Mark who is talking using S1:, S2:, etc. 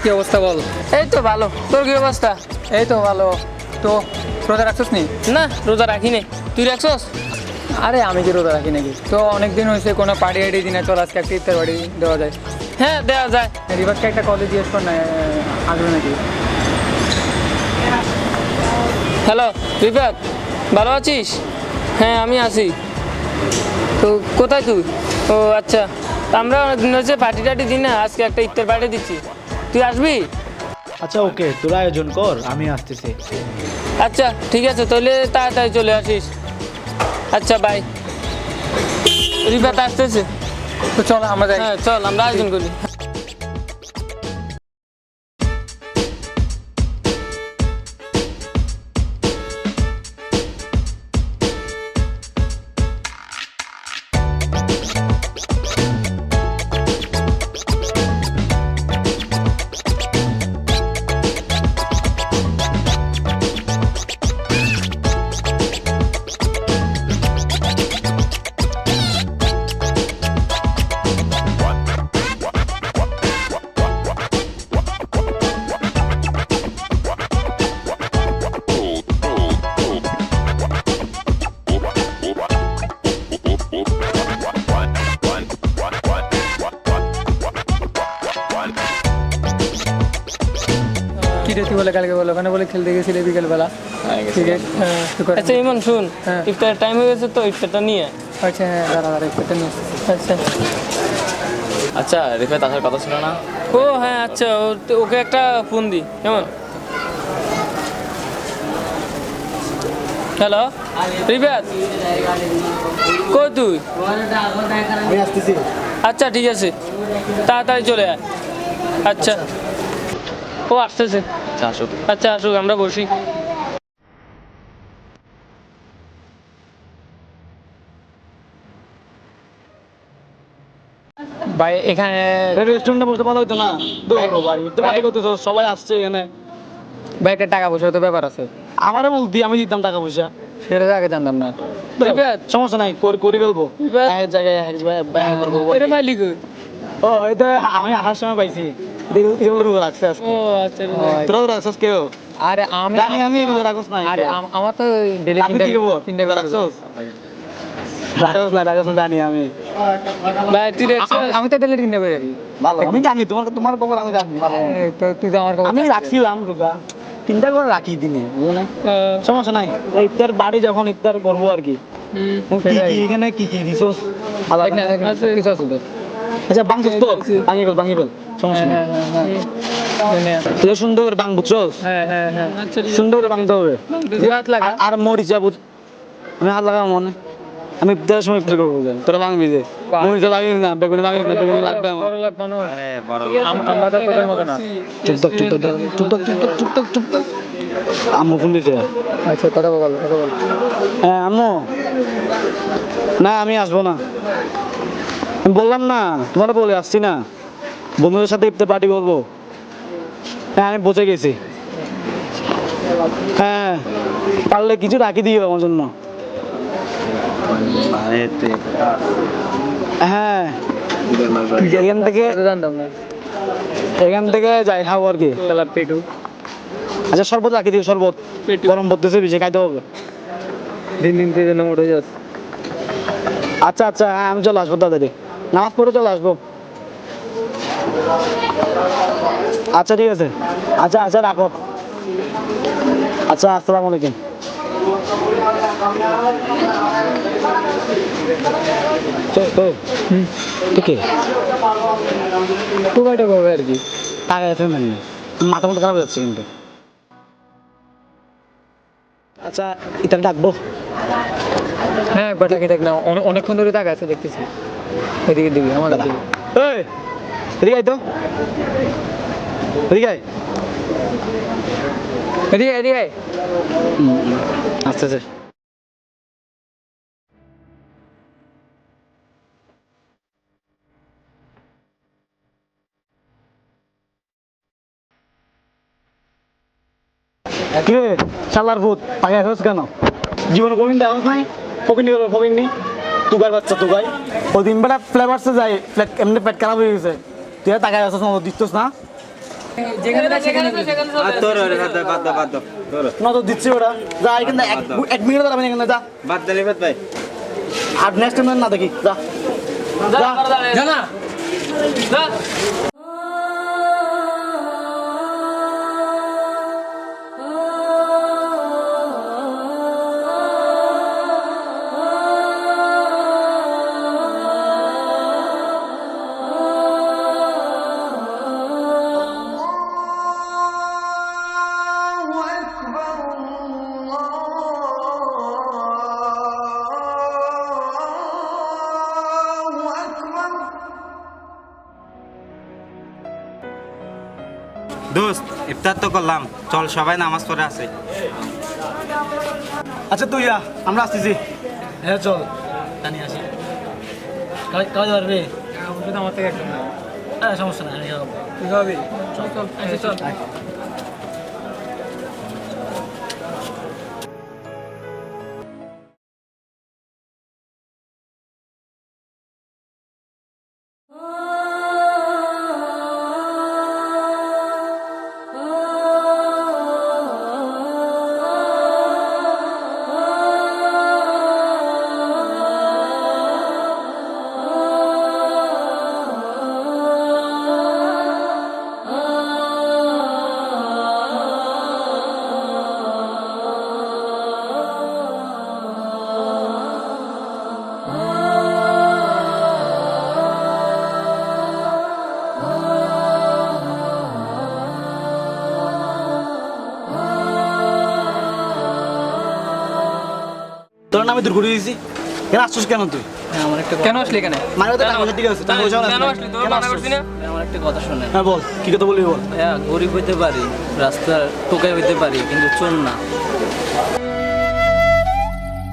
S1: কি অবস্থা বল?
S2: এই তো ভালো। তোর কি অবস্থা?
S1: এই তো ভালো। তো রোজা রাখছিস নি?
S2: না, রোজা রাখি নাই। তুই রাখছস?
S1: আরে আমি কি রোজা রাখি নাকি? তো অনেক দিন হয়েছে কোনো পার্টি আইডি দিনে, চল আজকে একটা ইফতার পার্টি দেওয়া যায়।
S2: হ্যাঁ, দেওয়া যায়।
S1: রিভার্সকে একটা কলেজ জিজ্ঞেস কর না, আসবে নাকি?
S2: হ্যালো রিফাত, ভালো আছিস? হ্যাঁ আমি আছি। তো কোথায় তুই? ও আচ্ছা, আমরা অনেকদিন হচ্ছে পার্টি টার্টি দিই না, আজকে একটা ইফতার পার্টি দিচ্ছি। তুই আসবি?
S3: আচ্ছা ওকে, তোরা আয়োজন কর, আমি আসতেছি।
S2: আচ্ছা ঠিক আছে, তাহলে তাড়াতাড়ি চলে আসিস। আচ্ছা বাই। রিফাত আসতেছে।
S1: তো চল আমরা যাই।
S2: হ্যাঁ চল, আমরা আয়োজন করি।
S1: কি রে তুই বলে কালকে বলে ওখানে বলে খেলতে গেছিলে বিকেলবেলা? ঠিক আছে,
S2: আচ্ছা ইমন শুন,
S1: হ্যাঁ।
S2: ইফতারের টাইম হয়ে গেছে তো, ইফতারটা নিয়ে আয়।
S1: আচ্ছা হ্যাঁ, দাঁড়া ইফতারটা নিয়ে আসতেছি।
S2: আচ্ছা।
S4: আচ্ছা রিফাত আসার কথা ছিল না?
S2: ও হ্যাঁ আচ্ছা, ওকে একটা ফোন দি। কেমন? হ্যালো রিফাত, কই তুই?
S3: আমি আসতেছি।
S2: আচ্ছা ঠিক আছে, তাড়াতাড়ি চলে আয়। আচ্ছা, ও আসতেছে।
S4: আচ্ছা আসুক।
S2: আচ্ছা আসুক, আমরা বসি।
S1: ভাই এখানে
S3: রেস্টুরেন্টে বসতে ভালো হতো না? বাড়ি করতেছ, সবাই আসছে এখানে।
S1: ভাই একটা টাকা পয়সার তো ব্যাপার আছে,
S3: আমারও বলতি, আমি দিতাম টাকা পয়সা।
S1: সেটা তো আগে জানতাম না।
S2: রিফাত,
S3: সমস্যা নাই, করে ফেলবো।
S2: রিফাত,
S3: এক জায়গায় ব্যয় করবো।
S2: এটা পাইলি কই?
S3: ও এটা আমি আসার সময় পাইছি। এগুলো রাখছে আজকে।
S2: ও আচ্ছা।
S3: তোরা তো রাখছস কেউ?
S1: আরে আমি
S3: জানি আমি এগুলো রাখছ না।
S1: আরে আমার তো ডেলি
S3: আমি কি করবো?
S1: তিনটা
S3: রাখছস? রাখছস না জানি আমি।
S2: ভাই তুই দেখছিস?
S1: আমি তো ডেলি তিনটা বের
S3: ভালো, আমি জানি তোমার খবর আমি জানি।
S1: তো তুই তো আমার খবর
S3: আমি রাখছিলাম রোজা, তিনটা করে রাখি দিনে, বুঝো না? সমস্যা নাই, ইফতার বাড়ি যখন ইফতার করবো আর কি। এখানে কি রিসোর্স
S1: কিছু আছে তো?
S3: আচ্ছা বাংবুস তো ভাঙি ফেল সমস্যা নেই। তুই সুন্দর করে বাং বুঝছস?
S1: হ্যাঁ হ্যাঁ হ্যাঁ
S2: আচ্ছা
S3: সুন্দর করে বাংতে হবে।
S1: তুই হাত লাগা।
S3: আর মরিচা বুঝ, আমি হাত লাগাবো মনে, আমি ইফতারের সময় ইফতার করবো, তোরা ভাঙবি যে মরিচা লাগিস না, বেগুনি লাগিস না, বেগুনি লাগবে আমার।
S1: আমরা তো তোদের মতো না।
S3: চুপ থাক। আম্মু ফোন দিতে।
S1: আচ্ছা কথা বল।
S3: হ্যাঁ আম্মু, না আমি আসবো না, আমি বললাম না তোমার বলে আসছি না, বন্ধুদের সাথে ইফতার পার্টি করবো। হ্যাঁ আমি বসে গেছি। হ্যাঁ পারলে কিছু রাখি দিও আমার জন্য। হ্যাঁ
S1: জানতাম না।
S3: এখান থেকে যাই খাবো আর কি।
S1: পেটু
S3: আচ্ছা শরবত রাখি দিও, শরবত গরম পড়তেছে, বেশি খাইতে হবে।
S1: দিন তুই জন্য মোট হয়ে যাস।
S3: আচ্ছা হ্যাঁ আমি চলে আসবো তাড়াতাড়ি, নামাজ পড়ে চলে আসবো। আচ্ছা ঠিক আছে, আচ্ছা রাখো। আচ্ছা আসসালামু আলাইকুম। ঠিক
S1: খুব একটা করবে আর কি।
S3: টাকা আছে মানে মাথা মতো খারাপ যাচ্ছে কিন্তু। আচ্ছা এটা ডাকবো।
S1: হ্যাঁ বাটাকে দেখ না, অনেকক্ষণ ধরে টাকা আছে দেখতেছি। এদিকে দিবি আমার দিকে।
S3: এই এদিকে আয় তো, এদিকে আয়।
S1: এদিকে
S3: আচ্ছা কি রে শালার ভূত পায়ে হস কেন? জীবনে কোনদিন দেওয়া নাই, ফকিনি তুগার বাচ্চা তুগাই। ওই দিন বেলা ফ্লেভারসে যায়, এমনি পেট খারাপ হয়ে গেছে, তুই টাকায় আসছ না, দিচ্ছস না।
S1: যেখানে যায় সেখানে
S5: তোর ওরে বাদ দাও তোর
S3: না তো দিচ্ছি ওরা যা এখানে এক মিনিট দাঁড়াবেন এখানে যা
S5: বাদ দে রিফাত ভাই
S3: আর নেক্সট টাইম না দেখি যা
S1: জানা
S5: দোস্ত ইফতার তো করলাম চল সবাই নামাজ পড়ে আসে
S3: আচ্ছা তুই আমরা আসতেছি হ্যাঁ চল জানি আসি কাজ পারবে
S1: আমার থেকে একদম না
S3: হ্যাঁ সমস্যা নাই
S1: তুই খাবি চল চল চল
S3: তোর নামে দূর করে দিয়েছি কেন আসছিস কেন তুই
S1: কেন আসলি এখানে
S3: মানে তো টাকা পয়সা ঠিক আছে টাকা পয়সা
S2: কেন আসলি তোর মানা করছি না
S6: আমার একটা কথা শোনেন
S3: হ্যাঁ বল কি কথা বলবি বল
S6: ভাইয়া গরিব হইতে পারি রাস্তার টোকাই হইতে পারি কিন্তু চোর না